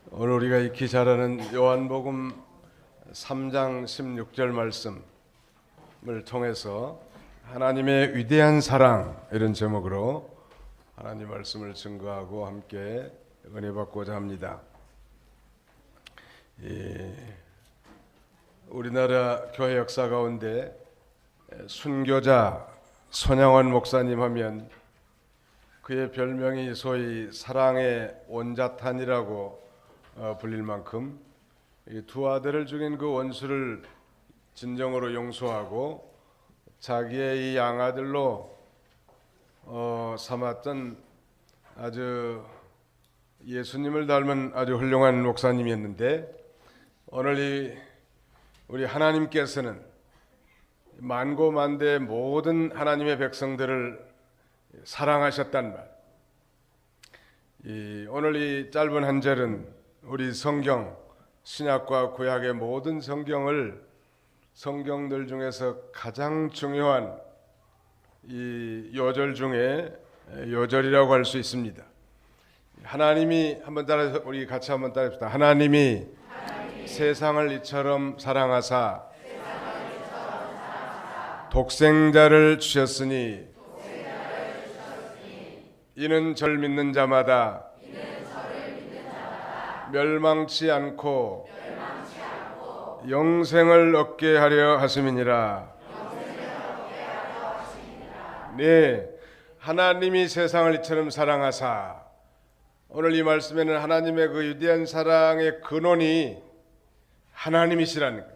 오늘 우리가 익히 잘 아는 요한복음 3장 16절 말씀을 통해서 하나님의 위대한 사랑 이런 제목으로 하나님 말씀을 증거하고 함께 은혜 받고자 합니다. 우리나라 교회 역사 가운데 순교자 손양원 목사님 하면 그의 별명이 소위 사랑의 원자탄이라고 불릴 만큼 두 아들을 죽인 그 원수를 진정으로 용서하고 자기의 이 양아들로 삼았던 아주 예수님을 닮은 아주 훌륭한 목사님이었는데, 오늘 우리 하나님께서는 만고만대의 모든 하나님의 백성들을 사랑하셨단 말. 오늘 이 짧은 한 절은 우리 성경, 신약과 구약의 모든 성경들 중에서 가장 중요한 이 요절 중에 요절이라고 할 수 있습니다. 하나님이 우리 같이 한번 따라합시다. 하나님이 세상을 이처럼 사랑하사 독생자를 주셨으니 이는 절 믿는 자마다 멸망치 않고 영생을 얻게 하려 하심이니라. 네, 하나님이 세상을 이처럼 사랑하사. 오늘 이 말씀에는 하나님의 그 위대한 사랑의 근원이 하나님이시라는 거예요.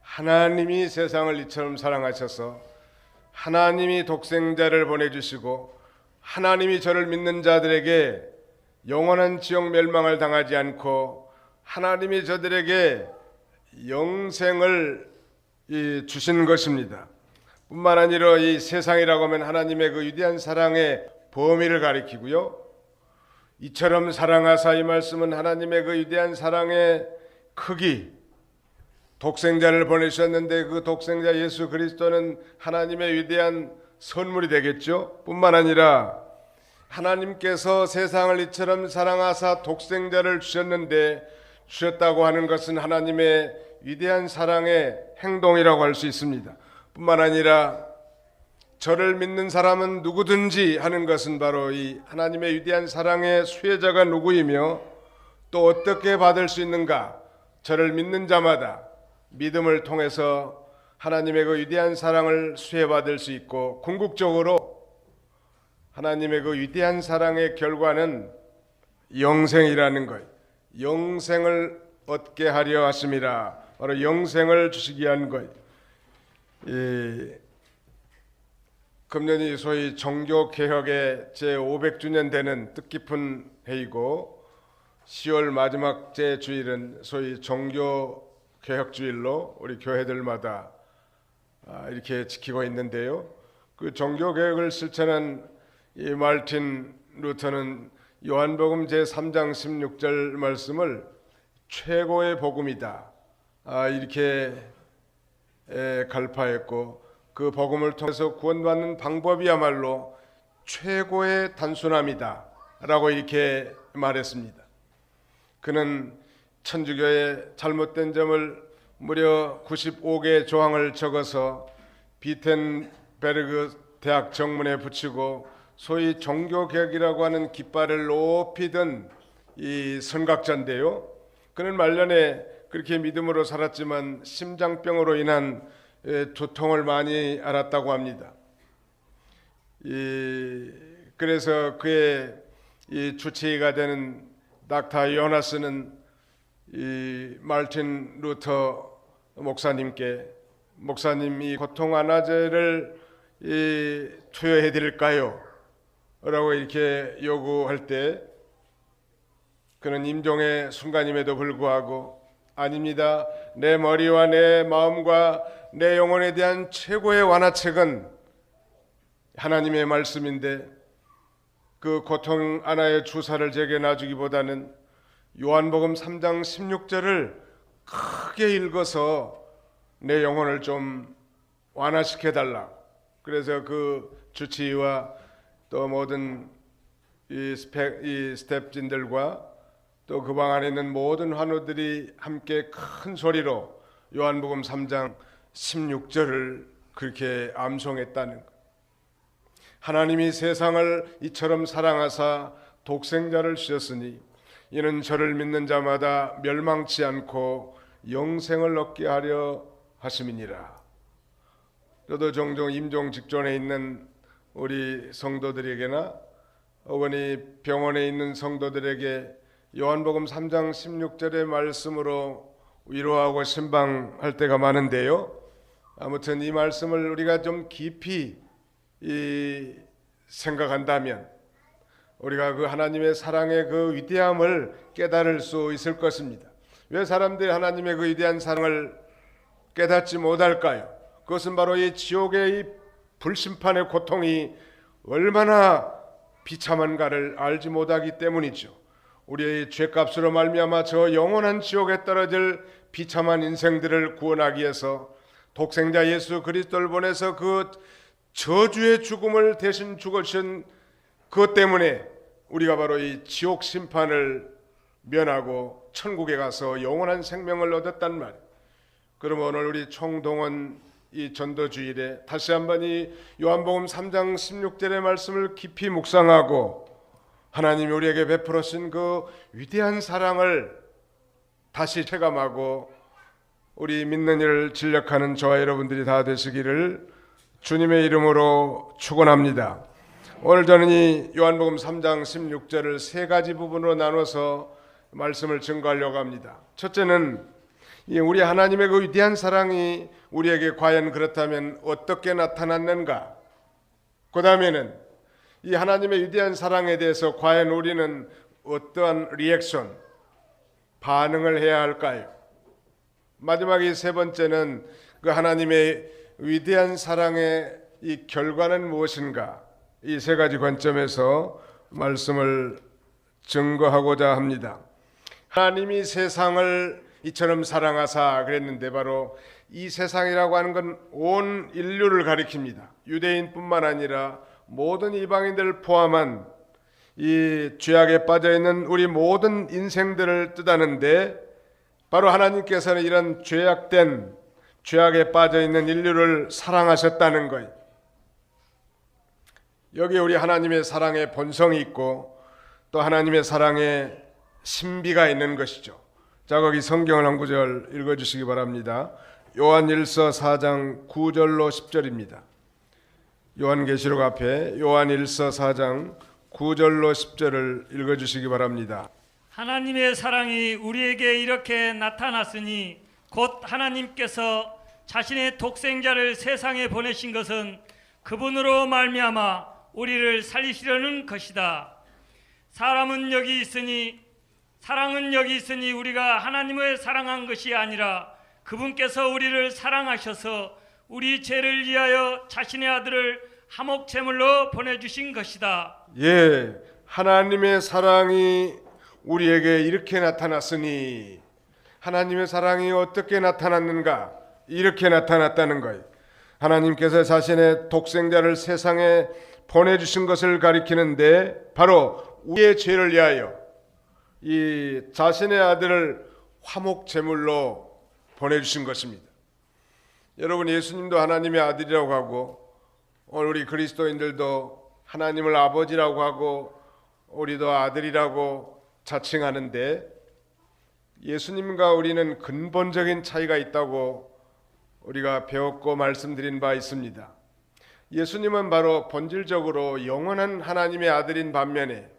하나님이 세상을 이처럼 사랑하셔서 하나님이 독생자를 보내주시고 하나님이 저를 믿는 자들에게 영원한 지옥 멸망을 당하지 않고 하나님이 저들에게 영생을 주신 것입니다. 뿐만 아니라 이 세상이라고 하면 하나님의 그 위대한 사랑의 범위를 가리키고요, 이처럼 사랑하사, 이 말씀은 하나님의 그 위대한 사랑의 크기, 독생자를 보내주셨는데 그 독생자 예수 그리스도는 하나님의 위대한 선물이 되겠죠. 뿐만 아니라 하나님께서 세상을 이처럼 사랑하사 독생자를 주셨다고 하는 것은 하나님의 위대한 사랑의 행동이라고 할 수 있습니다. 뿐만 아니라 저를 믿는 사람은 누구든지 하는 것은 바로 이 하나님의 위대한 사랑의 수혜자가 누구이며 또 어떻게 받을 수 있는가. 저를 믿는 자마다 믿음을 통해서 하나님의 그 위대한 사랑을 수혜받을 수 있고, 궁극적으로 하나님의 그 위대한 사랑의 결과는 영생이라는 것, 영생을 얻게 하려 하심이라. 바로 영생을 주시기 위한 것. 금년이 소위 종교개혁의 제500주년 되는 뜻깊은 해이고, 10월 마지막 주일은 소위 종교개혁주일로 우리 교회들마다 이렇게 지키고 있는데요, 그 종교개혁을 실천한 이 마르틴 루터는 요한복음 제3장 16절 말씀을 최고의 복음이다 이렇게 갈파했고, 그 복음을 통해서 구원받는 방법이야말로 최고의 단순함이다 라고 이렇게 말했습니다. 그는 천주교의 잘못된 점을 무려 95개 조항을 적어서 비텐베르그 대학 정문에 붙이고 소위 종교개혁이라고 하는 깃발을 높이 든 이 선각자인데요, 그는 말년에 그렇게 믿음으로 살았지만 심장병으로 인한 두통을 많이 앓았다고 합니다. 그래서 그의 이 주치의가 되는 닥터 요나스는 이 마르틴 루터 목사님이 고통 하나제를 투여해 드릴까요? 라고 이렇게 요구할 때 그는 임종의 순간임에도 불구하고 아닙니다. 내 머리와 내 마음과 내 영혼에 대한 최고의 완화책은 하나님의 말씀인데 그 고통 하나의 주사를 제게 놔주기보다는 요한복음 3장 16절을 크게 읽어서 내 영혼을 좀 완화시켜달라. 그래서 그 주치의와 또 모든 이 스텝진들과 또 그 방 안에 있는 모든 환우들이 함께 큰 소리로 요한복음 3장 16절을 그렇게 암송했다는 것. 하나님이 세상을 이처럼 사랑하사 독생자를 주셨으니 이는 저를 믿는 자마다 멸망치 않고 영생을 얻게 하려 하심이니라. 저도 종종 임종 직전에 있는 우리 성도들에게나 혹은 병원에 있는 성도들에게 요한복음 3장 16절의 말씀으로 위로하고 신방할 때가 많은데요. 아무튼 이 말씀을 우리가 좀 깊이 생각한다면 우리가 그 하나님의 사랑의 그 위대함을 깨달을 수 있을 것입니다. 왜 사람들이 하나님의 그 위대한 사랑을 깨닫지 못할까요? 그것은 바로 이 지옥의 이 불심판의 고통이 얼마나 비참한가를 알지 못하기 때문이죠. 우리의 죄값으로 말미암아 저 영원한 지옥에 떨어질 비참한 인생들을 구원하기 위해서 독생자 예수 그리스도를 보내서 그 저주의 죽음을 대신 죽으신 그것 때문에 우리가 바로 이 지옥 심판을 면하고 천국에 가서 영원한 생명을 얻었단 말이에요. 그러면 오늘 우리 총동원 이 전도주일에 다시 한번 이 요한복음 3장 16절의 말씀을 깊이 묵상하고 하나님이 우리에게 베풀으신 그 위대한 사랑을 다시 체감하고 우리 믿는 일을 진력하는 저와 여러분들이 다 되시기를 주님의 이름으로 축원합니다. 오늘 저는 이 요한복음 3장 16절을 세 가지 부분으로 나눠서 말씀을 증거하려고 합니다. 첫째는 우리 하나님의 그 위대한 사랑이 우리에게 과연 그렇다면 어떻게 나타났는가? 그 다음에는 이 하나님의 위대한 사랑에 대해서 과연 우리는 어떠한 리액션, 반응을 해야 할까요? 마지막에 세 번째는 그 하나님의 위대한 사랑의 이 결과는 무엇인가? 이 세 가지 관점에서 말씀을 증거하고자 합니다. 하나님이 세상을 이처럼 사랑하사 그랬는데 바로 이 세상이라고 하는 건 온 인류를 가리킵니다. 유대인뿐만 아니라 모든 이방인들을 포함한 이 죄악에 빠져있는 우리 모든 인생들을 뜻하는데 바로 하나님께서는 이런 죄악에 빠져있는 인류를 사랑하셨다는 거예요. 여기에 우리 하나님의 사랑의 본성이 있고 또 하나님의 사랑의 신비가 있는 것이죠. 자, 거기 성경을 한 구절 읽어주시기 바랍니다. 요한일서 4장 9절로 10절입니다. 요한계시록 앞에 요한일서 4장 9절로 10절을 읽어주시기 바랍니다. 하나님의 사랑이 우리에게 이렇게 나타났으니 곧 하나님께서 자신의 독생자를 세상에 보내신 것은 그분으로 말미암아 우리를 살리시려는 것이다. 사랑은 여기 있으니 우리가 하나님을 사랑한 것이 아니라 그분께서 우리를 사랑하셔서 우리 죄를 위하여 자신의 아들을 화목 제물로 보내주신 것이다. 예, 하나님의 사랑이 우리에게 이렇게 나타났으니 하나님의 사랑이 어떻게 나타났는가? 이렇게 나타났다는 거예요. 하나님께서 자신의 독생자를 세상에 보내주신 것을 가리키는데 바로 우리의 죄를 위하여 이 자신의 아들을 화목 제물로 보내주신 것입니다. 여러분, 예수님도 하나님의 아들이라고 하고 오늘 우리 그리스도인들도 하나님을 아버지라고 하고 우리도 아들이라고 자칭하는데 예수님과 우리는 근본적인 차이가 있다고 우리가 배웠고 말씀드린 바 있습니다. 예수님은 바로 본질적으로 영원한 하나님의 아들인 반면에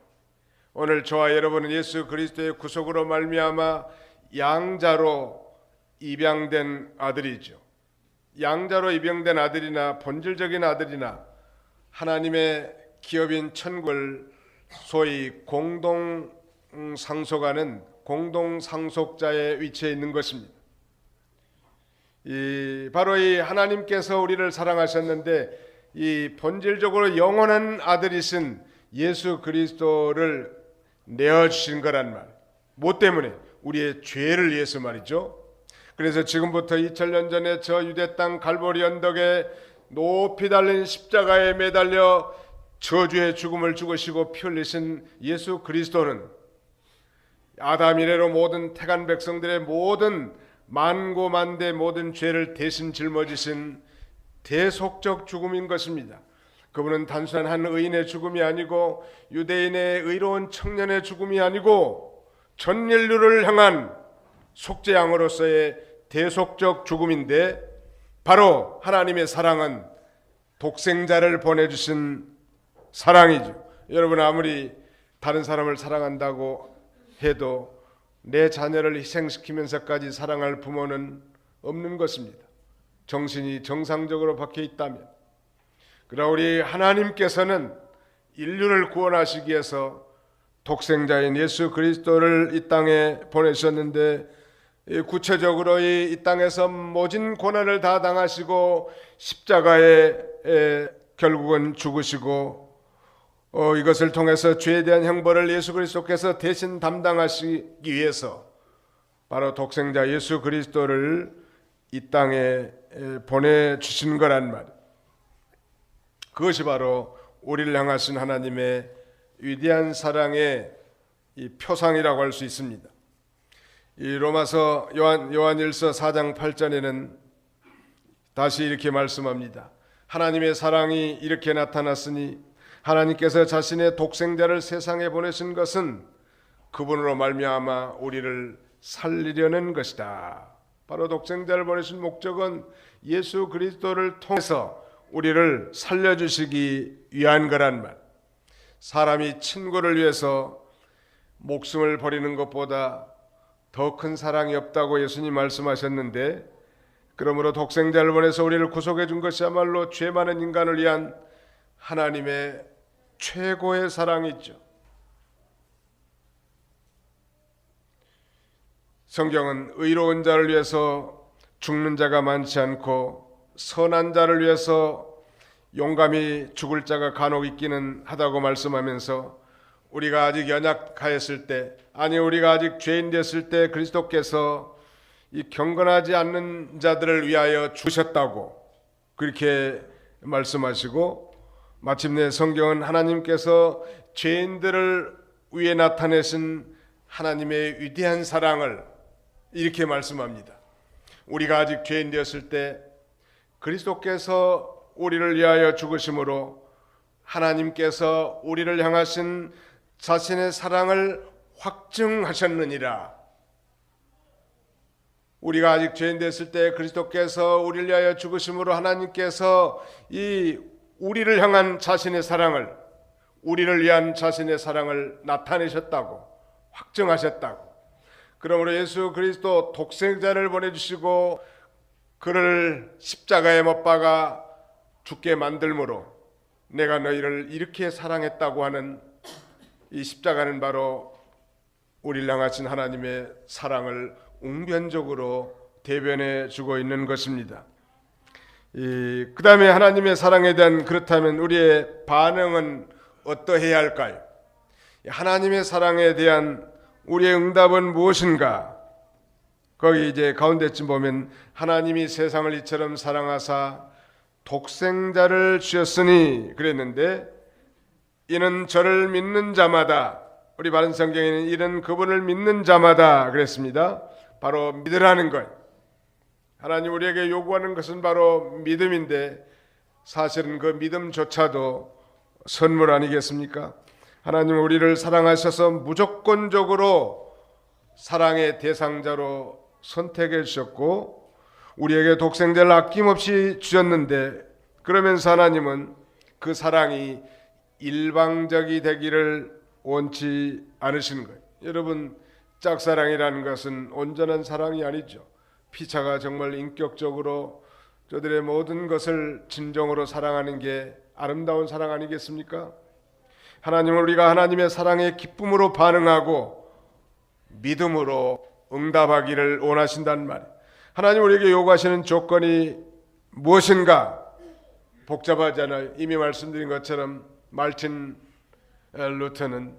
오늘 저와 여러분은 예수 그리스도의 구속으로 말미암아 양자로 입양된 아들이죠. 양자로 입양된 아들이나 본질적인 아들이나 하나님의 기업인 천국을 소위 공동 상속하는 공동 상속자의 위치에 있는 것입니다. 바로 이 하나님께서 우리를 사랑하셨는데 이 본질적으로 영원한 아들이신 예수 그리스도를 내어주신 거란 말. 뭐 때문에? 우리의 죄를 위해서 말이죠. 그래서 지금부터 2000년 전에 저 유대 땅 갈보리 언덕에 높이 달린 십자가에 매달려 저주의 죽음을 죽으시고 피 흘리신 예수 그리스도는 아담 이래로 모든 택한 백성들의 모든 만고만대 모든 죄를 대신 짊어지신 대속적 죽음인 것입니다. 그분은 단순한 한 의인의 죽음이 아니고 유대인의 의로운 청년의 죽음이 아니고 전 인류를 향한 속죄양으로서의 대속적 죽음인데, 바로 하나님의 사랑은 독생자를 보내주신 사랑이죠. 여러분, 아무리 다른 사람을 사랑한다고 해도 내 자녀를 희생시키면서까지 사랑할 부모는 없는 것입니다. 정신이 정상적으로 박혀 있다면. 그러나 우리 하나님께서는 인류를 구원하시기 위해서 독생자인 예수 그리스도를 이 땅에 보내셨는데, 구체적으로 이 땅에서 모진 고난을 다 당하시고 십자가에 결국은 죽으시고, 이것을 통해서 죄에 대한 형벌을 예수 그리스도께서 대신 담당하시기 위해서 바로 독생자 예수 그리스도를 이 땅에 보내주신 거란 말이에요. 그것이 바로 우리를 향하신 하나님의 위대한 사랑의 이 표상이라고 할 수 있습니다. 이 로마서 요한일서 4장 8절에는 다시 이렇게 말씀합니다. 하나님의 사랑이 이렇게 나타났으니 하나님께서 자신의 독생자를 세상에 보내신 것은 그분으로 말미암아 우리를 살리려는 것이다. 바로 독생자를 보내신 목적은 예수 그리스도를 통해서 우리를 살려주시기 위한 거란 말. 사람이 친구를 위해서 목숨을 버리는 것보다 더 큰 사랑이 없다고 예수님 말씀하셨는데, 그러므로 독생자를 보내서 우리를 구속해 준 것이야말로 죄 많은 인간을 위한 하나님의 최고의 사랑이죠. 성경은 의로운 자를 위해서 죽는 자가 많지 않고 선한 자를 위해서 용감히 죽을 자가 간혹 있기는 하다고 말씀하면서, 우리가 아직 연약하였을 때, 아니 우리가 아직 죄인 됐을 때 그리스도께서 이 경건하지 않는 자들을 위하여 죽으셨다고 그렇게 말씀하시고, 마침내 성경은 하나님께서 죄인들을 위해 나타내신 하나님의 위대한 사랑을 이렇게 말씀합니다. 우리가 아직 죄인 되었을 때 그리스도께서 우리를 위하여 죽으심으로 하나님께서 우리를 향하신 자신의 사랑을 확증하셨느니라. 우리가 아직 죄인 됐을 때 그리스도께서 우리를 위하여 죽으심으로 하나님께서 이 우리를 향한 자신의 사랑을, 우리를 위한 자신의 사랑을 나타내셨다고, 확증하셨다고. 그러므로 예수 그리스도 독생자를 보내주시고 그를 십자가에 못 박아 죽게 만들므로 내가 너희를 이렇게 사랑했다고 하는 이 십자가는 바로 우리를 향하신 하나님의 사랑을 웅변적으로 대변해 주고 있는 것입니다. 그 다음에 하나님의 사랑에 대한, 그렇다면 우리의 반응은 어떠해야 할까요? 하나님의 사랑에 대한 우리의 응답은 무엇인가? 거기 이제 가운데쯤 보면 하나님이 세상을 이처럼 사랑하사 독생자를 주셨으니 그랬는데, 이는 저를 믿는 자마다, 우리 바른 성경에는 이는 그분을 믿는 자마다 그랬습니다. 바로 믿으라는 것. 하나님 우리에게 요구하는 것은 바로 믿음인데, 사실은 그 믿음조차도 선물 아니겠습니까? 하나님 우리를 사랑하셔서 무조건적으로 사랑의 대상자로 선택해 주셨고 우리에게 독생자를 아낌없이 주셨는데, 그러면서 하나님은 그 사랑이 일방적이 되기를 원치 않으신 거예요. 여러분, 짝사랑이라는 것은 온전한 사랑이 아니죠. 피차가 정말 인격적으로 저들의 모든 것을 진정으로 사랑하는 게 아름다운 사랑 아니겠습니까? 하나님은 우리가 하나님의 사랑에 기쁨으로 반응하고 믿음으로 응답하기를 원하신다는 말이에요. 하나님 우리에게 요구하시는 조건이 무엇인가? 복잡하잖아요. 이미 말씀드린 것처럼 말틴 루터는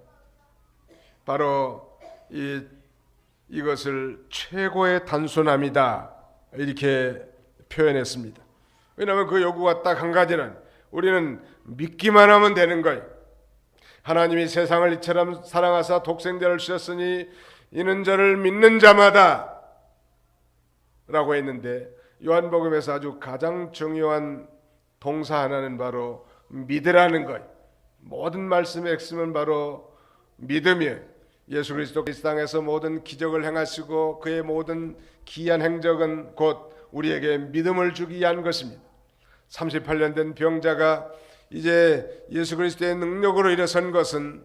바로 이것을 최고의 단순함이다 이렇게 표현했습니다. 왜냐하면 그 요구가 딱 한 가지는, 우리는 믿기만 하면 되는 거예요. 하나님이 세상을 이처럼 사랑하사 독생자를 주셨으니 이는 저를 믿는 자마다 라고 했는데, 요한복음에서 아주 가장 중요한 동사 하나는 바로 믿으라는 것. 모든 말씀의 핵심은 바로 믿음이에요. 예수 그리스도 이 땅에서 모든 기적을 행하시고 그의 모든 기이한 행적은 곧 우리에게 믿음을 주기 위한 것입니다. 38년 된 병자가 이제 예수 그리스도의 능력으로 일어선 것은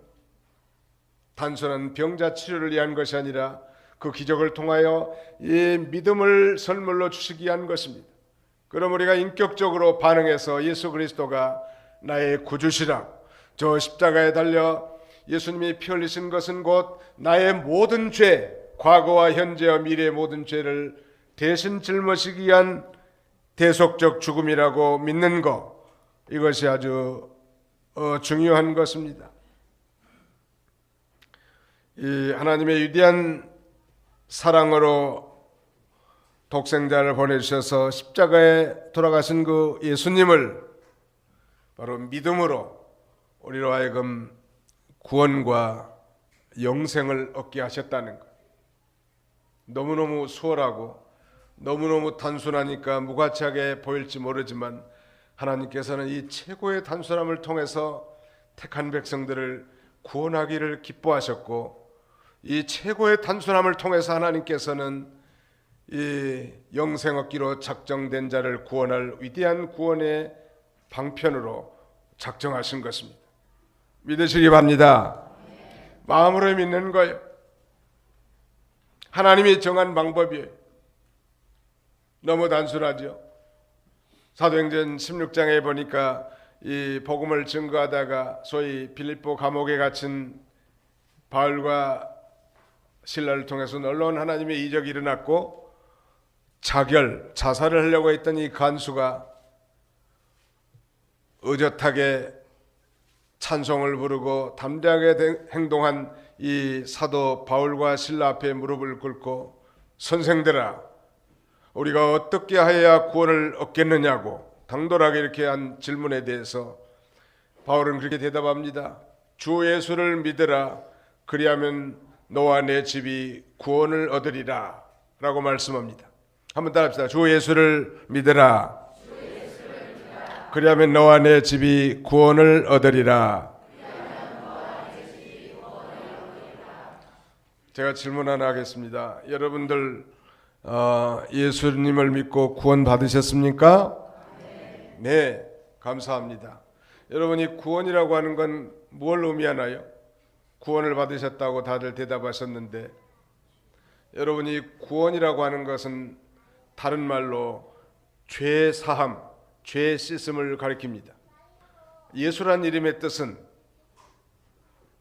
단순한 병자 치료를 위한 것이 아니라 그 기적을 통하여 이 믿음을 선물로 주시기 위한 것입니다. 그럼 우리가 인격적으로 반응해서 예수 그리스도가 나의 구주시라, 저 십자가에 달려 예수님이 피 흘리신 것은 곧 나의 모든 죄, 과거와 현재와 미래의 모든 죄를 대신 짊어지기 위한 대속적 죽음이라고 믿는 것, 이것이 아주 중요한 것입니다. 이 하나님의 위대한 사랑으로 독생자를 보내주셔서 십자가에 돌아가신 그 예수님을 바로 믿음으로 우리로 하여금 구원과 영생을 얻게 하셨다는 것. 너무너무 수월하고 너무너무 단순하니까 무가치하게 보일지 모르지만 하나님께서는 이 최고의 단순함을 통해서 택한 백성들을 구원하기를 기뻐하셨고, 이 최고의 단순함을 통해서 하나님께서는 이 영생 얻기로 작정된 자를 구원할 위대한 구원의 방편으로 작정하신 것입니다. 믿으시기 바랍니다. 마음으로 믿는 거예요. 하나님이 정한 방법이에요. 너무 단순하죠. 사도행전 16장에 보니까 이 복음을 증거하다가 소위 빌립보 감옥에 갇힌 바울과 신라를 통해서 놀라운 하나님의 이적이 일어났고, 자살을 하려고 했던 이 간수가 의젓하게 찬송을 부르고 담대하게 행동한 이 사도 바울과 신라 앞에 무릎을 꿇고, 선생들아, 우리가 어떻게 하여야 구원을 얻겠느냐고 당돌하게 이렇게 한 질문에 대해서 바울은 그렇게 대답합니다. 주 예수를 믿으라, 그리하면 너와 내 집이 구원을 얻으리라 라고 말씀합니다. 한번 따라합시다. 주 예수를 믿으라, 그리하면 너와 내 집이 구원을 얻으리라. 제가 질문 하나 하겠습니다. 여러분들 예수님을 믿고 구원 받으셨습니까? 네, 감사합니다. 여러분이 구원이라고 하는 건 뭘 의미하나요? 구원을 받으셨다고 다들 대답하셨는데, 여러분이 구원이라고 하는 것은 다른 말로 죄 사함, 죄 씻음을 가리킵니다. 예수란 이름의 뜻은,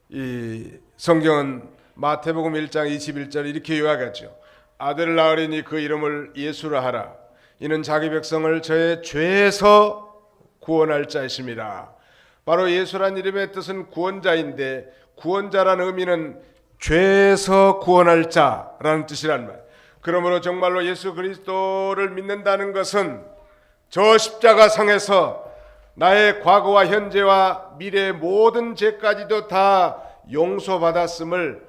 이 성경은 마태복음 1장 21절 이렇게 요약하죠. 아들을 낳으리니 그 이름을 예수라 하라. 이는 자기 백성을 저의 죄에서 구원할 자이심이라. 바로 예수란 이름의 뜻은 구원자인데, 구원자라는 의미는 죄에서 구원할 자라는 뜻이란 말. 그러므로 정말로 예수 그리스도를 믿는다는 것은 저 십자가상에서 나의 과거와 현재와 미래의 모든 죄까지도 다 용서받았음을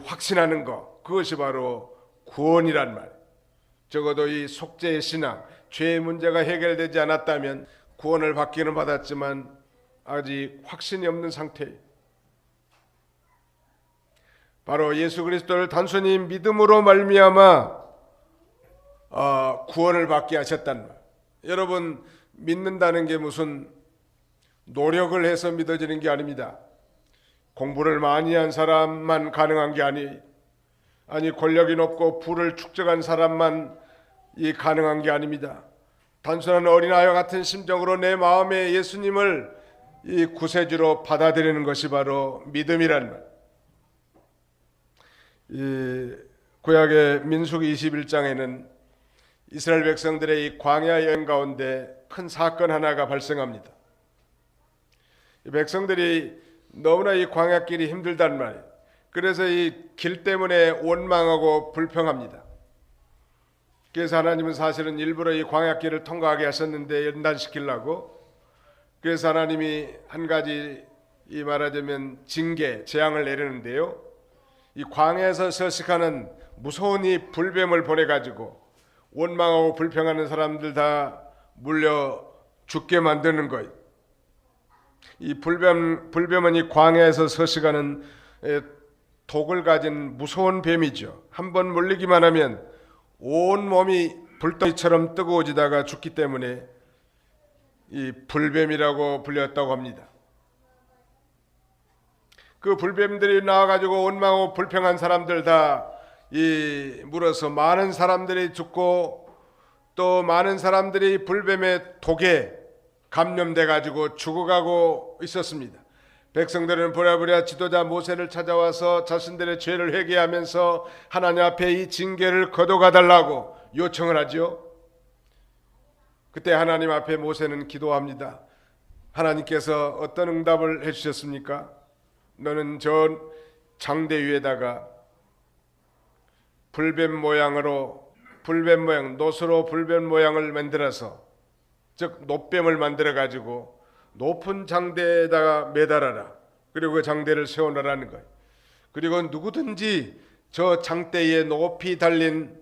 확신하는 것, 그것이 바로 구원이란 말. 적어도 이 속죄의 신앙, 죄의 문제가 해결되지 않았다면 구원을 받기는 받았지만 아직 확신이 없는 상태예요. 바로 예수 그리스도를 단순히 믿음으로 말미암아 구원을 받게 하셨단 말. 여러분, 믿는다는 게 무슨 노력을 해서 믿어지는 게 아닙니다. 공부를 많이 한 사람만 가능한 게 아니 권력이 높고 부를 축적한 사람만 가능한 게 아닙니다. 단순한 어린아이와 같은 심정으로 내 마음에 예수님을 이 구세주로 받아들이는 것이 바로 믿음이란 말. 이 구약의 민수기 21장에는 이스라엘 백성들의 이 광야 여행 가운데 큰 사건 하나가 발생합니다. 이 백성들이 너무나 이 광야길이 힘들단 말이에요. 그래서 이 길 때문에 원망하고 불평합니다. 그래서 하나님은 사실은 일부러 이 광야길을 통과하게 하셨는데 연단시키려고, 그래서 하나님이 한 가지 이 말하자면 징계, 재앙을 내리는데요. 이 광야에서 서식하는 무서운 이 불뱀을 보내가지고 원망하고 불평하는 사람들 다 물려 죽게 만드는 거예요. 이 불뱀은 이 광야에서 서식하는 독을 가진 무서운 뱀이죠. 한번 물리기만 하면 온 몸이 불덩이처럼 뜨거워지다가 죽기 때문에 이 불뱀이라고 불렸다고 합니다. 그 불뱀들이 나와가지고 원망하고 불평한 사람들 다 물어서 많은 사람들이 죽고 또 많은 사람들이 불뱀의 독에 감염돼 가지고 죽어가고 있었습니다. 백성들은 부랴부랴 지도자 모세를 찾아와서 자신들의 죄를 회개하면서 하나님 앞에 이 징계를 거둬가 달라고 요청을 하죠. 그때 하나님 앞에 모세는 기도합니다. 하나님께서 어떤 응답을 해주셨습니까? 너는 저 장대 위에다가 불뱀 모양 노수로 불뱀 모양을 만들어서, 즉 놋뱀을 만들어 가지고 높은 장대에다가 매달아라. 그리고 그 장대를 세워놓으라는 거예요. 그리고 누구든지 저 장대에 높이 달린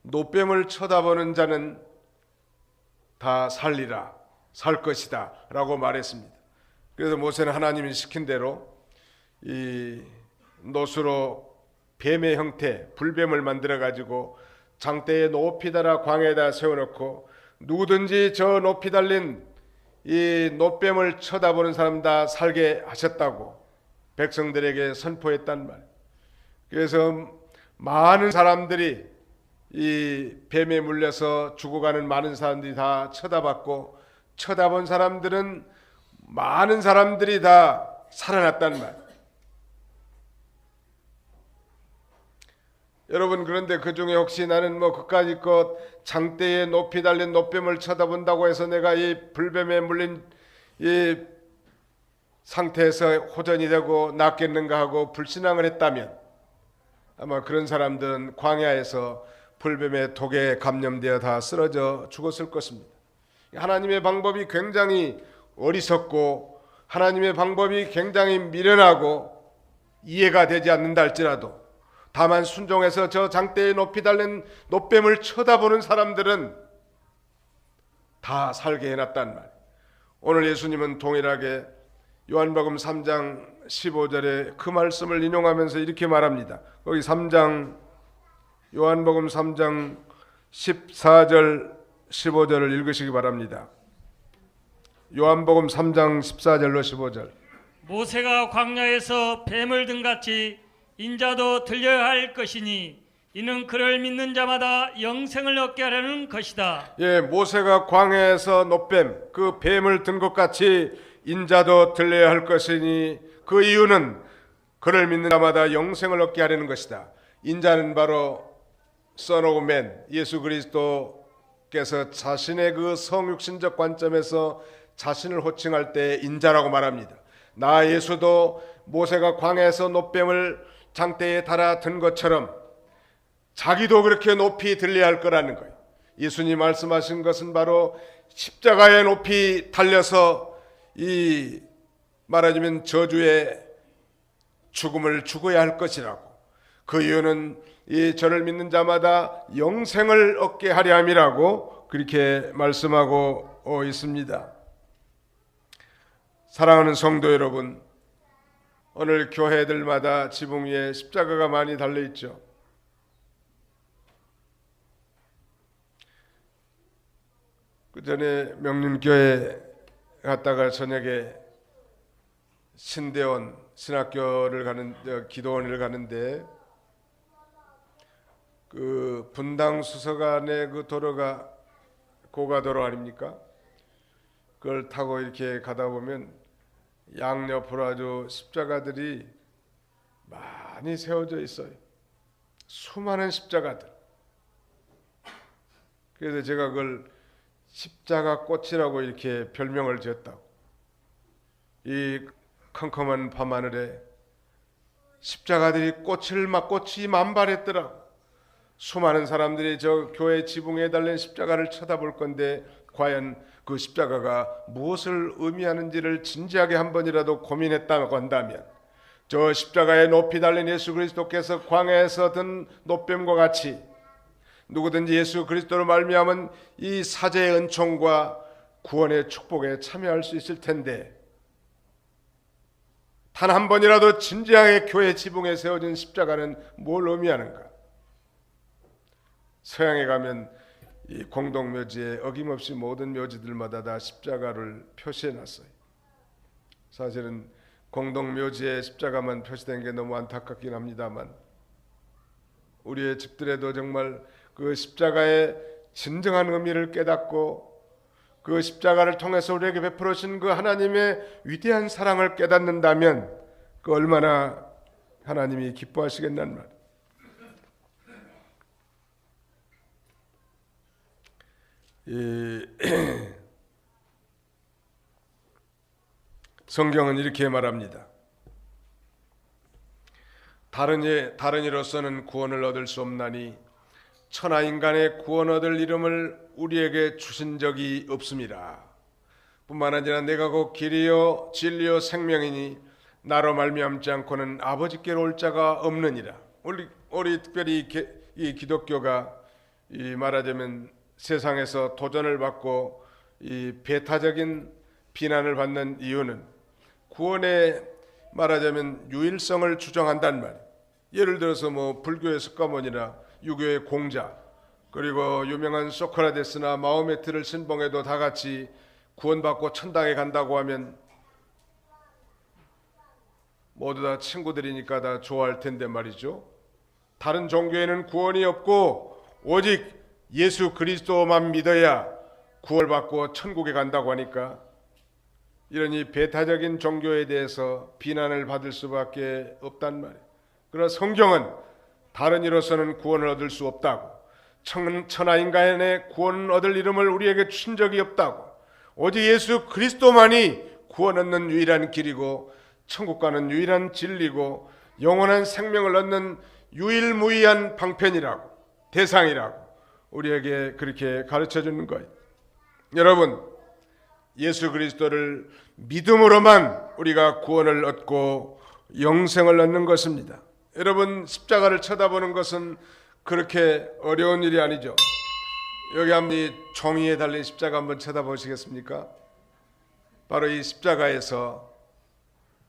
놋뱀을 쳐다보는 자는 다 살리라, 살 것이다 라고 말했습니다. 그래서 모세는 하나님이 시킨 대로 이 노수로 뱀의 형태, 불뱀을 만들어 가지고 장대에 높이 달아 광야에다 세워놓고 누구든지 저 높이 달린 이 놋뱀을 쳐다보는 사람 다 살게 하셨다고 백성들에게 선포했단 말. 그래서 많은 사람들이 이 뱀에 물려서 죽어가는 많은 사람들이 다 쳐다봤고, 쳐다본 사람들은 많은 사람들이 다 살아났단 말. 여러분, 그런데 그 중에 혹시 나는 그까짓 것 장대에 높이 달린 놋뱀을 쳐다본다고 해서 내가 이 불뱀에 물린 이 상태에서 호전이 되고 낫겠는가 하고 불신앙을 했다면 아마 그런 사람들은 광야에서 불뱀의 독에 감염되어 다 쓰러져 죽었을 것입니다. 하나님의 방법이 굉장히 어리석고 하나님의 방법이 굉장히 미련하고 이해가 되지 않는다 할지라도 다만 순종해서 저 장대에 높이 달린 놋뱀을 쳐다보는 사람들은 다 살게 해놨단 말이에요. 오늘 예수님은 동일하게 요한복음 3장 15절에 그 말씀을 인용하면서 이렇게 말합니다. 거기 요한복음 3장 14절 15절을 읽으시기 바랍니다. 요한복음 3장 14절로 15절. 모세가 광야에서 뱀을 든 같이 인자도 들려야 할 것이니 이는 그를 믿는 자마다 영생을 얻게 하려는 것이다. 예, 모세가 광야에서 놋뱀, 그 뱀을 든 것 같이 인자도 들려야 할 것이니 그 이유는 그를 믿는 자마다 영생을 얻게 하려는 것이다. 인자는 바로 Son of Man, 예수 그리스도께서 자신의 그 성육신적 관점에서 자신을 호칭할 때 인자라고 말합니다. 나 예수도 모세가 광야에서 놋뱀을 장대에 달아 든 것처럼 자기도 그렇게 높이 들려야 할 거라는 거예요. 예수님 말씀하신 것은 바로 십자가에 높이 달려서 이 말하자면 저주의 죽음을 죽어야 할 것이라고. 그 이유는 이 저를 믿는 자마다 영생을 얻게 하려 함이라고 그렇게 말씀하고 있습니다. 사랑하는 성도 여러분, 오늘 교회들마다 지붕 위에 십자가가 많이 달려 있죠. 그 전에 명륜교회 갔다가 저녁에 신대원 신학교를 가는 기도원을 가는데 그 분당 수서간의 그 도로가 고가도로 아닙니까? 그걸 타고 이렇게 가다 보면 양옆으로 아주 십자가들이 많이 세워져 있어요. 수많은 십자가들. 그래서 제가 그걸 십자가 꽃이라고 이렇게 별명을 지었다고. 이 컴컴한 밤하늘에 십자가들이 꽃이 만발했더라고. 수많은 사람들이 저 교회 지붕에 달린 십자가를 쳐다볼 건데 과연 그 십자가가 무엇을 의미하는지를 진지하게 한 번이라도 고민했다고 한다면 저 십자가에 높이 달린 예수 그리스도께서 광야에서 든 노뱀과 같이 누구든지 예수 그리스도로 말미암은 이 사제의 은총과 구원의 축복에 참여할 수 있을 텐데, 단 한 번이라도 진지하게 교회 지붕에 세워진 십자가는 뭘 의미하는가? 서양에 가면 이 공동묘지에 어김없이 모든 묘지들마다 다 십자가를 표시해놨어요. 사실은 공동묘지에 십자가만 표시된 게 너무 안타깝긴 합니다만, 우리의 집들에도 정말 그 십자가의 진정한 의미를 깨닫고 그 십자가를 통해서 우리에게 베풀어 주신 그 하나님의 위대한 사랑을 깨닫는다면 그 얼마나 하나님이 기뻐하시겠단 말이에요. 성경은 이렇게 말합니다. 다른 이로서는 구원을 얻을 수 없나니 천하 인간의 구원 얻을 이름을 우리에게 주신 적이 없습니다. 뿐만 아니라 내가 곧 길이요 진리요 생명이니 나로 말미암지 않고는 아버지께로 올 자가 없느니라. 우리 특별히 이 기독교가 이 말하자면 세상에서 도전을 받고 이 배타적인 비난을 받는 이유는 구원의 말하자면 유일성을 주장한단 말이에요. 예를 들어서 뭐 불교의 석가모니나 유교의 공자, 그리고 유명한 소크라테스나 마호메트를 신봉해도 다 같이 구원받고 천당에 간다고 하면 모두 다 친구들이니까 다 좋아할 텐데 말이죠. 다른 종교에는 구원이 없고 오직 예수 그리스도만 믿어야 구원받고 천국에 간다고 하니까 이런 이 배타적인 종교에 대해서 비난을 받을 수밖에 없단 말이에요. 그러나 성경은 다른 이로서는 구원을 얻을 수 없다고, 천하 인간의 구원 얻을 이름을 우리에게 주신 적이 없다고, 오직 예수 그리스도만이 구원 얻는 유일한 길이고 천국 가는 유일한 진리고 영원한 생명을 얻는 유일무이한 방편이라고, 대상이라고 우리에게 그렇게 가르쳐 주는 거예요. 여러분, 예수 그리스도를 믿음으로만 우리가 구원을 얻고 영생을 얻는 것입니다. 여러분, 십자가를 쳐다보는 것은 그렇게 어려운 일이 아니죠. 여기 한번 이 종이에 달린 십자가 한번 쳐다보시겠습니까? 바로 이 십자가에서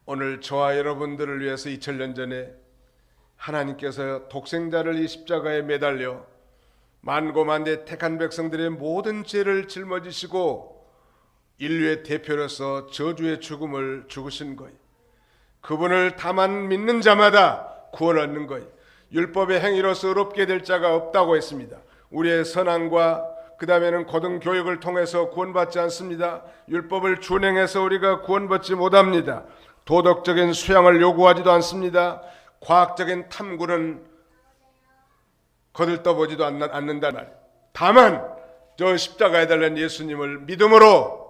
오늘 저와 여러분들을 위해서 2000년 전에 하나님께서 독생자를 이 십자가에 매달려 만고만대 택한 백성들의 모든 죄를 짊어지시고 인류의 대표로서 저주의 죽음을 죽으신 거예요. 그분을 다만 믿는 자마다 구원 얻는 거예요. 율법의 행위로서 의롭게 될 자가 없다고 했습니다. 우리의 선함과 그 다음에는 고등교육을 통해서 구원받지 않습니다. 율법을 준행해서 우리가 구원받지 못합니다. 도덕적인 수양을 요구하지도 않습니다. 과학적인 탐구는 거들떠보지도 않는다는 말. 다만 저 십자가에 달린 예수님을 믿음으로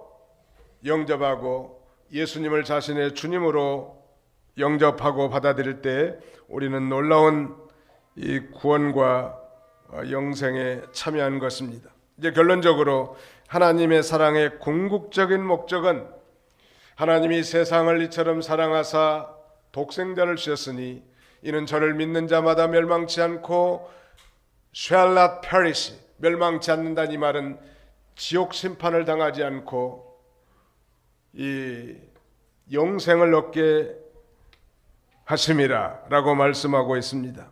영접하고 예수님을 자신의 주님으로 영접하고 받아들일 때 우리는 놀라운 이 구원과 영생에 참여한 것입니다. 이제 결론적으로 하나님의 사랑의 궁극적인 목적은 하나님이 세상을 이처럼 사랑하사 독생자를 주셨으니 이는 저를 믿는 자마다 멸망치 않고 shall not perish, 멸망치 않는다는 이 말은 지옥 심판을 당하지 않고 이 영생을 얻게 하심이라 라고 말씀하고 있습니다.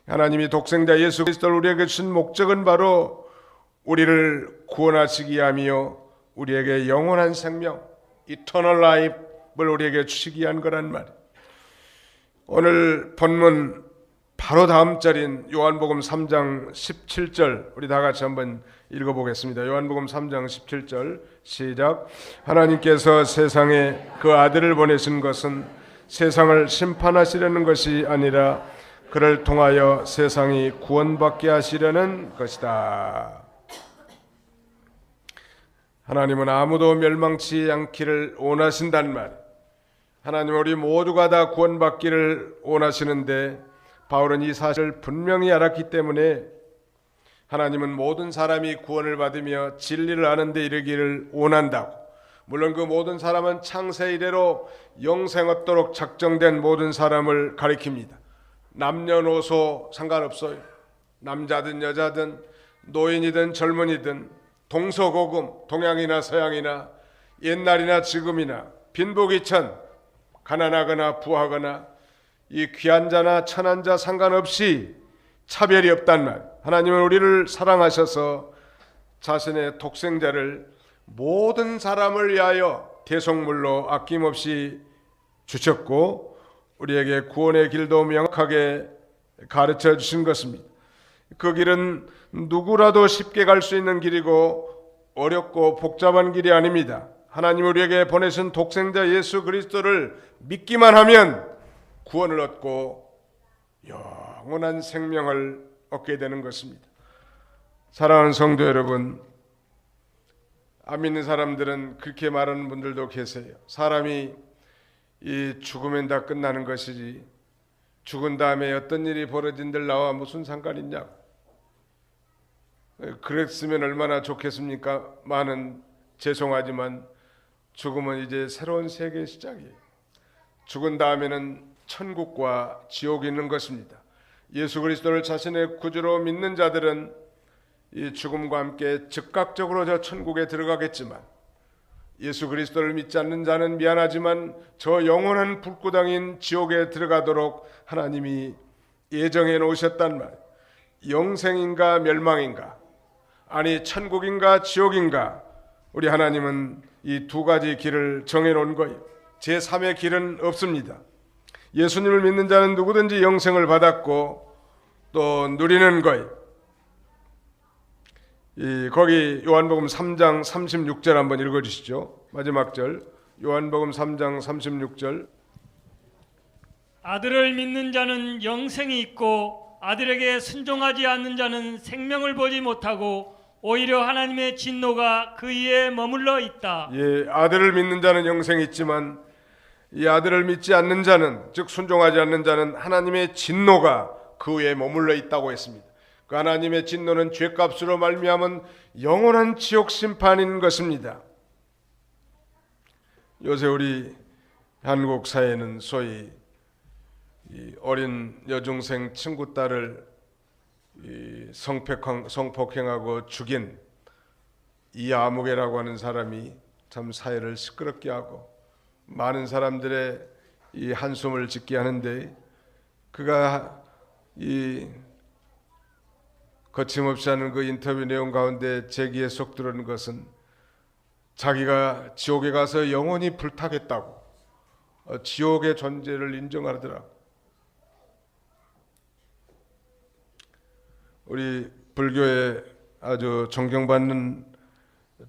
하나님이 독생자 예수 그리스도를 우리에게 주신 목적은 바로 우리를 구원하시기 위함이요 우리에게 영원한 생명 Eternal Life를 우리에게 주시기 위한 거란 말이에요. 오늘 본문 바로 다음 절인 요한복음 3장 17절 우리 다 같이 한번 읽어보겠습니다. 요한복음 3장 17절 시작. 하나님께서 세상에 그 아들을 보내신 것은 세상을 심판하시려는 것이 아니라 그를 통하여 세상이 구원받게 하시려는 것이다. 하나님은 아무도 멸망치 않기를 원하신단 말. 하나님은 우리 모두가 다 구원받기를 원하시는데 바울은 이 사실을 분명히 알았기 때문에 하나님은 모든 사람이 구원을 받으며 진리를 아는 데 이르기를 원한다고, 물론 그 모든 사람은 창세 이래로 영생 얻도록 작정된 모든 사람을 가리킵니다. 남녀노소 상관없어요. 남자든 여자든 노인이든 젊은이든 동서고금, 동양이나 서양이나 옛날이나 지금이나 빈부귀천, 가난하거나 부하거나 이 귀한 자나 천한 자 상관없이 차별이 없단 말. 하나님은 우리를 사랑하셔서 자신의 독생자를 모든 사람을 위하여 대속물로 아낌없이 주셨고 우리에게 구원의 길도 명확하게 가르쳐 주신 것입니다. 그 길은 누구라도 쉽게 갈 수 있는 길이고 어렵고 복잡한 길이 아닙니다. 하나님 우리에게 보내신 독생자 예수 그리스도를 믿기만 하면 구원을 얻고 영원한 생명을 얻게 되는 것입니다. 사랑하는 성도 여러분, 안 믿는 사람들은 그렇게 말하는 분들도 계세요. 사람이 이 죽으면 다 끝나는 것이지 죽은 다음에 어떤 일이 벌어진들 나와 무슨 상관 있냐고. 그랬으면 얼마나 좋겠습니까? 많은 죄송하지만 죽음은 이제 새로운 세계의 시작이에요. 죽은 다음에는 천국과 지옥이 있는 것입니다. 예수 그리스도를 자신의 구주로 믿는 자들은 이 죽음과 함께 즉각적으로 저 천국에 들어가겠지만 예수 그리스도를 믿지 않는 자는 미안하지만 저 영원한 불구덩인 지옥에 들어가도록 하나님이 예정해 놓으셨단 말. 영생인가 멸망인가, 아니 천국인가 지옥인가, 우리 하나님은 이 두 가지 길을 정해 놓은 거예요. 제3의 길은 없습니다. 예수님을 믿는 자는 누구든지 영생을 받았고 또 누리는 거예요. 거기 요한복음 3장 36절 한번 읽어주시죠. 마지막 절 요한복음 3장 36절. 아들을 믿는 자는 영생이 있고 아들에게 순종하지 않는 자는 생명을 보지 못하고 오히려 하나님의 진노가 그 위에 머물러 있다. 예, 아들을 믿는 자는 영생이 있지만 이 아들을 믿지 않는 자는, 즉 순종하지 않는 자는 하나님의 진노가 그 위에 머물러 있다고 했습니다. 그 하나님의 진노는 죄값으로 말미암은 영원한 지옥 심판인 것입니다. 요새 우리 한국 사회는 소위 이 어린 여중생 친구 딸을 성폭행하고 죽인 이아무개라고 하는 사람이 참 사회를 시끄럽게 하고 많은 사람들의 이 한숨을 짓게 하는데, 그가 이 거침없이 하는 그 인터뷰 내용 가운데 제 귀에 쏙 들어오는 것은 자기가 지옥에 가서 영원히 불타겠다고 지옥의 존재를 인정하더라고. 우리 불교에 아주 존경받는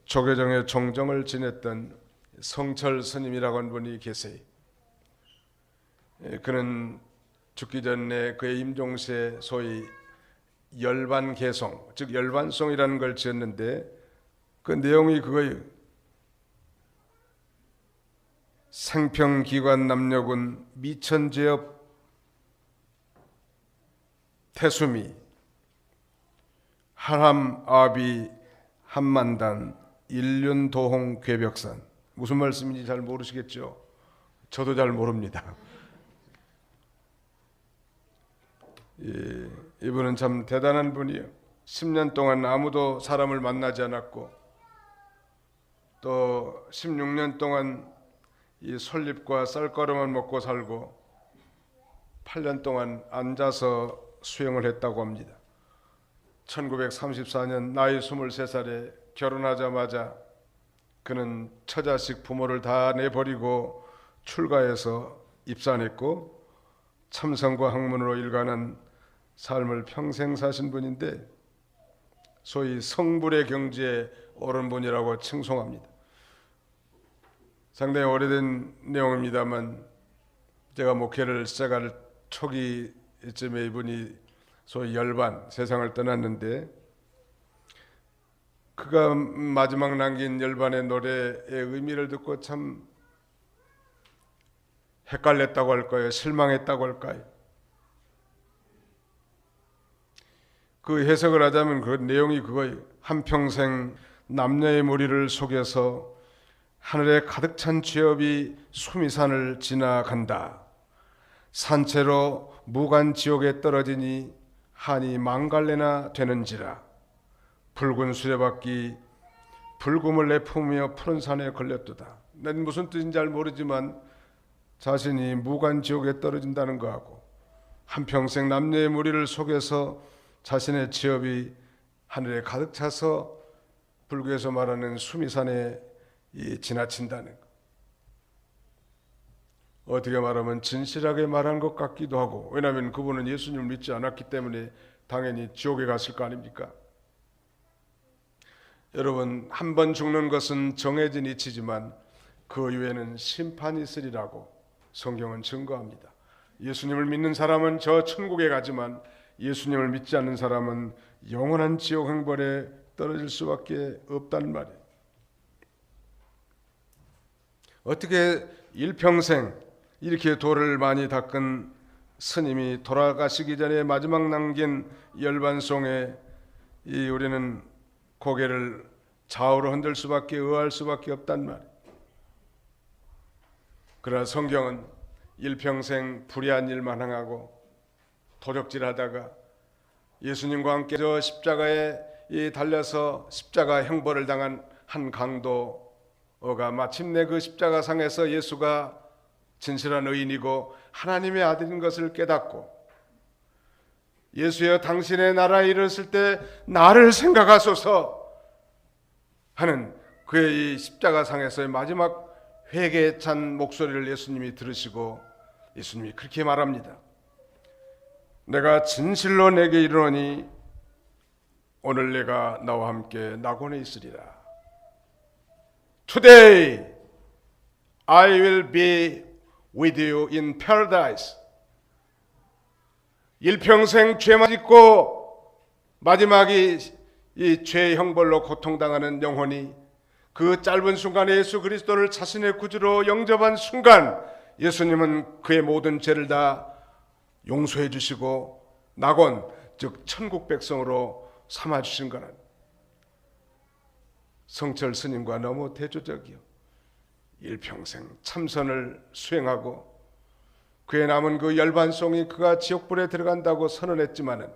조계종의 종정을 지냈던 성철 스님이라고 하는 분이 계세요. 그는 죽기 전에 그의 임종시에 소위 열반개송, 즉 열반송이라는 걸 지었는데 그 내용이 그거예요. 생평기관 남녀군 미천제업 태수미 하람아비 한만단 일륜도홍 괴벽산. 무슨 말씀인지 잘 모르시겠죠? 저도 잘 모릅니다. 이분은 참 대단한 분이에요. 10년 동안 아무도 사람을 만나지 않았고 또 16년 동안 이 솔잎과 쌀가루만 먹고 살고 8년 동안 앉아서 수행을 했다고 합니다. 1934년 나이 23살에 결혼하자마자 그는 처자식 부모를 다 내버리고 출가해서 입산했고 참선과 학문으로 일관한 삶을 평생 사신 분인데 소위 성불의 경지에 오른 분이라고 칭송합니다. 상당히 오래된 내용입니다만 제가 목회를 시작할 초기쯤에 이분이 소위 열반 세상을 떠났는데 그가 마지막 남긴 열반의 노래의 의미를 듣고 참 헷갈렸다고 할까요? 실망했다고 할까요? 그 해석을 하자면 그 내용이 그거예요. 한평생 남녀의 무리를 속여서 하늘에 가득 찬 죄업이 수미산을 지나간다. 산채로 무간 지옥에 떨어지니 한이 망갈래나 되는지라. 붉은 수레바퀴 불금을 내품으며 푸른 산에 걸렸도다. 난 무슨 뜻인지 잘 모르지만 자신이 무간 지옥에 떨어진다는 거하고 한평생 남녀의 무리를 속여서 자신의 지업이 하늘에 가득 차서 불교에서 말하는 수미산에 지나친다는 것. 어떻게 말하면 진실하게 말한 것 같기도 하고, 왜냐하면 그분은 예수님을 믿지 않았기 때문에 당연히 지옥에 갔을 거 아닙니까? 여러분, 한 번 죽는 것은 정해진 이치지만 그 이후에는 심판이 있으리라고 성경은 증거합니다. 예수님을 믿는 사람은 저 천국에 가지만 예수님을 믿지 않는 사람은 영원한 지옥 형벌에 떨어질 수밖에 없다는 말이에요. 어떻게 일평생 이렇게 돌을 많이 닦은 스님이 돌아가시기 전에 마지막 남긴 열반송에 우리는 고개를 좌우로 흔들 수밖에 의아할 수밖에 없단 말이에요. 그러나 성경은 일평생 불의한 일만 행하고 도적질하다가 예수님과 함께 저 십자가에 달려서 십자가 형벌을 당한 한 강도가 마침내 그 십자가상에서 예수가 진실한 의인이고 하나님의 아들인 것을 깨닫고 예수여 당신의 나라에 이르렀을 때 나를 생각하소서 하는 그의 이 십자가상에서의 마지막 회개에 찬 목소리를 예수님이 들으시고 예수님이 그렇게 말합니다. 내가 진실로 내게 이르노니 오늘 내가 나와 함께 낙원에 있으리라. Today I will be with you in paradise. 일평생 죄만 짓고 마지막이 이 죄의 형벌로 고통당하는 영혼이 그 짧은 순간에 예수 그리스도를 자신의 구주로 영접한 순간 예수님은 그의 모든 죄를 다 용서해 주시고 낙원, 즉 천국 백성으로 삼아 주신 거는 성철 스님과 너무 대조적이요. 일평생 참선을 수행하고 그의 남은 그 열반송이 그가 지옥불에 들어간다고 선언했지만은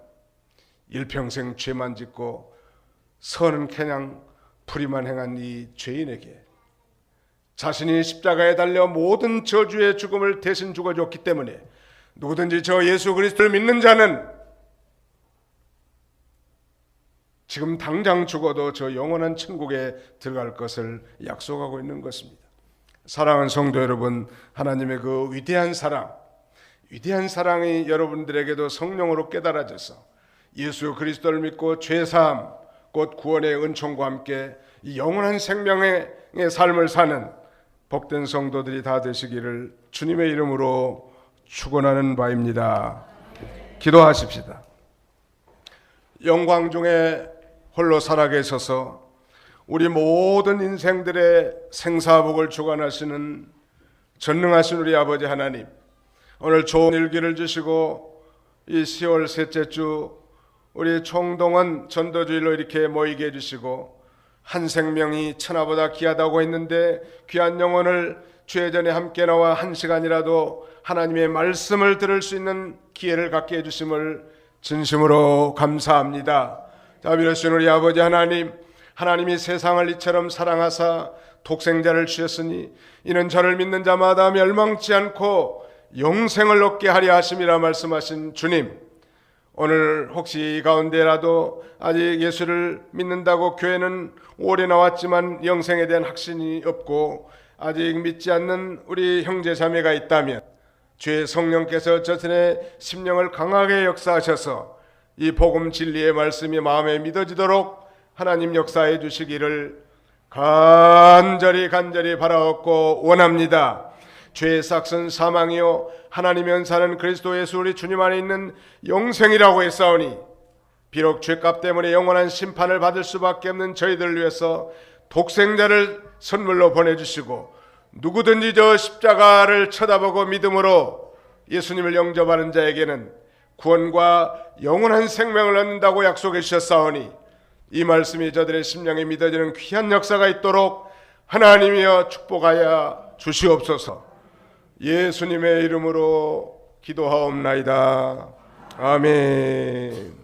일평생 죄만 짓고 선은 그냥 불의만 행한 이 죄인에게 자신이 십자가에 달려 모든 저주의 죽음을 대신 죽어줬기 때문에 누구든지 저 예수 그리스도를 믿는 자는 지금 당장 죽어도 저 영원한 천국에 들어갈 것을 약속하고 있는 것입니다. 사랑하는 성도 여러분, 하나님의 그 위대한 사랑이 여러분들에게도 성령으로 깨달아져서 예수 그리스도를 믿고 죄사함 곧 구원의 은총과 함께 이 영원한 생명의 삶을 사는 복된 성도들이 다 되시기를 주님의 이름으로 축원하는 바입니다. 기도하십시다. 영광 중에 홀로 살아계셔서 우리 모든 인생들의 생사복을 주관하시는 전능하신 우리 아버지 하나님, 오늘 좋은 일기를 주시고 이 10월 셋째 주 우리 총동원 전도주일로 이렇게 모이게 해주시고 한 생명이 천하보다 귀하다고 했는데 귀한 영혼을 주의 전에 함께 나와 한 시간이라도 하나님의 말씀을 들을 수 있는 기회를 갖게 해주심을 진심으로 감사합니다. 자비로우신 우리 아버지 하나님, 하나님이 세상을 이처럼 사랑하사 독생자를 주셨으니 이는 저를 믿는 자마다 멸망치 않고 영생을 얻게 하려 하심이라 말씀하신 주님, 오늘 혹시 이 가운데라도 아직 예수를 믿는다고 교회는 오래 나왔지만 영생에 대한 확신이 없고 아직 믿지 않는 우리 형제 자매가 있다면 주의 성령께서 저들의 심령을 강하게 역사하셔서 이 복음 진리의 말씀이 마음에 믿어지도록 하나님 역사해 주시기를 간절히 바라옵고 원합니다. 죄의 삭은 사망이요 하나님의 은사는 그리스도 예수 우리 주님 안에 있는 영생이라고 했사오니 비록 죄값 때문에 영원한 심판을 받을 수밖에 없는 저희들을 위해서 독생자를 선물로 보내주시고 누구든지 저 십자가를 쳐다보고 믿음으로 예수님을 영접하는 자에게는 구원과 영원한 생명을 얻는다고 약속해 주셨사오니 이 말씀이 저들의 심령에 믿어지는 귀한 역사가 있도록 하나님이여 축복하여 주시옵소서. 예수님의 이름으로 기도하옵나이다. 아멘.